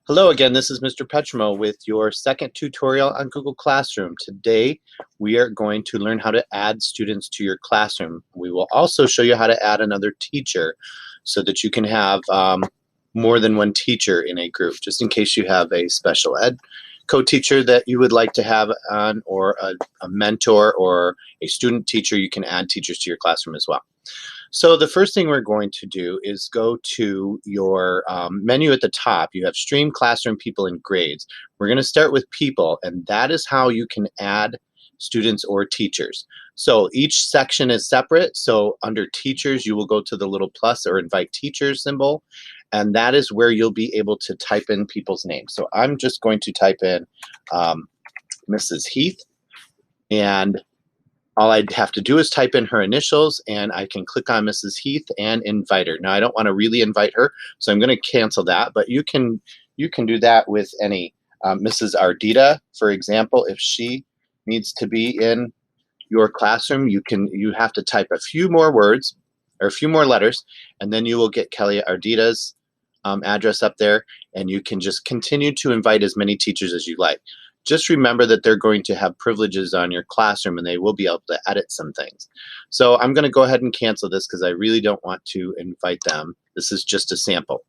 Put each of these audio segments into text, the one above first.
Hello again, this is Mr. Petrimo with your second tutorial on Google Classroom. Today we are going to learn how to add students to your classroom. We will also show you how to add another teacher so that you can have more than one teacher in a group, just in case you have a special ed co-teacher that you would like to have on, or a mentor or a student teacher. You can add teachers to your classroom as well. So the first thing we're going to do is go to your menu at the top. You have Stream, Classroom, People, and Grades. We're going to start with People, and that is how you can add students or teachers. So each section is separate. So under Teachers, you will go to the little plus or Invite Teachers symbol, and that is where you'll be able to type in people's names. So I'm just going to type in Mrs. Heath, and all I'd have to do is type in her initials, and I can click on Mrs. Heath and invite her. Now, I don't want to really invite her, so I'm going to cancel that, but you can do that with any Mrs. Ardita, for example. If she needs to be in your classroom, you have to type a few more words or a few more letters, and then you will get Kelly Ardita's address up there, and you can just continue to invite as many teachers as you like. Just remember that they're going to have privileges on your classroom, and they will be able to edit some things. So I'm going to go ahead and cancel this because I really don't want to invite them. This is just a sample.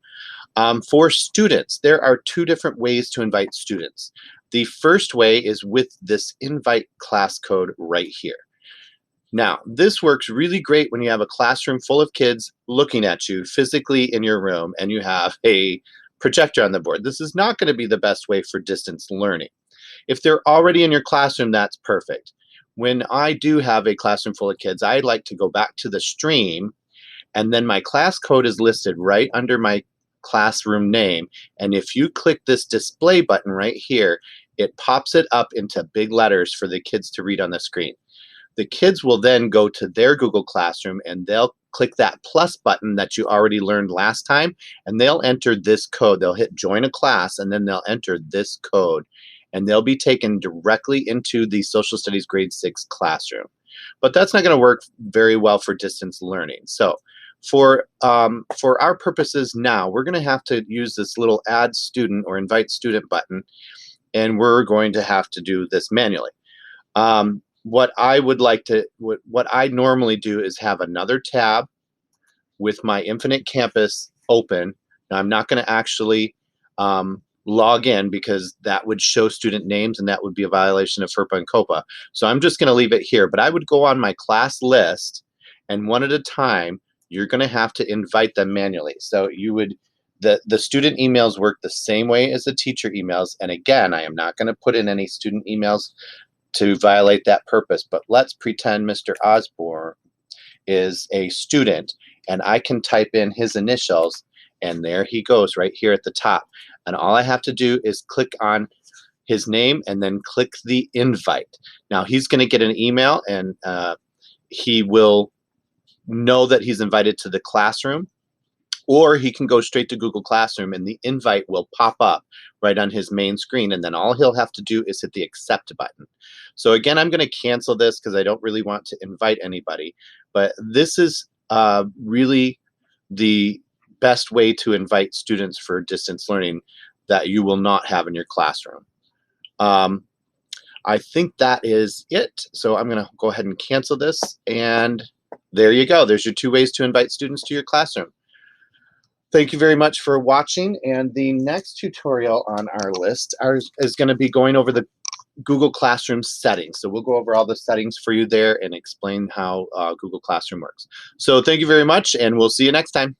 For students, there are two different ways to invite students. The first way is with this invite class code right here. Now, this works really great when you have a classroom full of kids looking at you physically in your room and you have a projector on the board. This is not going to be the best way for distance learning. If they're already in your classroom, that's perfect. When I do have a classroom full of kids, I like to go back to the stream, and then my class code is listed right under my classroom name. And if you click this display button right here, it pops it up into big letters for the kids to read on the screen. The kids will then go to their Google Classroom, and they'll click that plus button that you already learned last time, and they'll enter this code. They'll hit join a class, and then they'll enter this code, and they'll be taken directly into the Social Studies Grade 6 classroom. But that's not going to work very well for distance learning. So for our purposes now, we're going to have to use this little add student or invite student button, and we're going to have to do this manually. What I normally do is have another tab with my Infinite Campus open. Now, I'm not going to actually log in because that would show student names, and that would be a violation of FERPA and COPA. So I'm just going to leave it here, but I would go on my class list, and one at a time, you're going to have to invite them manually. So the student emails work the same way as the teacher emails, and again, I am not going to put in any student emails to violate that purpose, but let's pretend Mr. Osborne is a student, and I can type in his initials, and there he goes right here at the top. And all I have to do is click on his name and then click the invite. Now he's going to get an email, and he will know that he's invited to the classroom, or he can go straight to Google Classroom and the invite will pop up right on his main screen, and then all he'll have to do is hit the accept button. So again, I'm going to cancel this because I don't really want to invite anybody, but this is really the best way to invite students for distance learning that you will not have in your classroom. I think that is it. So I'm going to go ahead and cancel this, and there you go. There's your two ways to invite students to your classroom. Thank you very much for watching, and the next tutorial on our list is going to be going over the Google Classroom settings. So we'll go over all the settings for you there and explain how Google Classroom works. So thank you very much, and we'll see you next time.